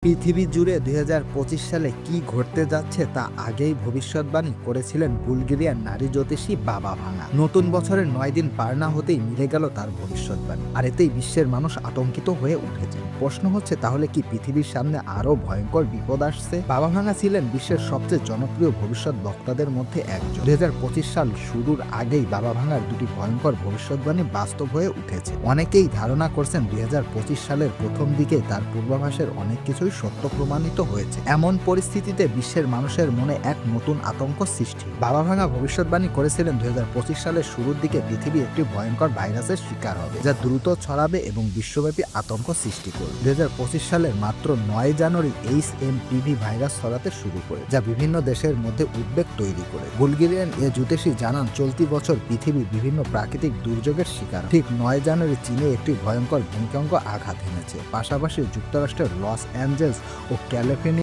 পৃথিবী জুড়ে ২০২৫ সালে কি ঘটতে যাচ্ছে তা আগেই ভবিষ্যৎবাণী করেছিলেন বুলগেরিয়ার নারী জ্যোতিষী বাবা ভাঙা। নতুন বছরের ৯ দিন পার না হতেই মিলে গেল তার ভবিষ্যৎবাণী, আর এতেই বিশ্বের মানুষ আতঙ্কিত হয়ে উঠেছে। প্রশ্ন হচ্ছে, তাহলে কি পৃথিবীর সামনে আরো ভয়ঙ্কর বিপদ আসছে? বাবা ভাঙা ছিলেন বিশ্বের সবচেয়ে জনপ্রিয় ভবিষ্যৎ বক্তাদের মধ্যে একজন। ২০২৫ সাল শুরুর আগেই বাবা ভাঙার দুটি ভয়ঙ্কর ভবিষ্যৎবাণী বাস্তব হয়ে উঠেছে। অনেকেই ধারণা করছেন ২০২৫ সালের প্রথম দিকে তার পূর্বাভাসের অনেক কিছুই সত্য প্রমাণিত হয়েছে। এমন পরিস্থিতিতে বিশ্বের মানুষের মনে এক নতুন আতঙ্ক সৃষ্টি। বাবা ভাঙা ভবিষ্যৎবাণী করেছিলেন ২০২৫ সালের শুরুর দিকে পৃথিবী একটি ভয়ঙ্কর ভাইরাসের শিকার হবে, যা দ্রুত ছড়াবে এবং বিশ্বব্যাপী আতঙ্ক সৃষ্টি করবে। ২০২৫ সালের মাত্র ৯ জানুয়ারি HMPV ভাইরাস ছড়াতে শুরু করে, যা বিভিন্ন দেশের মধ্যে উদ্বেগ তৈরি করে। বুলগেরিয়ান এ জ্যোতিষী জানান, চলতি বছর পৃথিবী বিভিন্ন প্রাকৃতিক দুর্যোগের শিকার। ঠিক ৯ জানুয়ারি চীনে একটি ভয়ঙ্কর ভূমিকম্প আঘাত এনেছে। পাশাপাশি যুক্তরাষ্ট্রের লস অ্যাঞ্জেলস ও ক্যালিফোর্নিয়া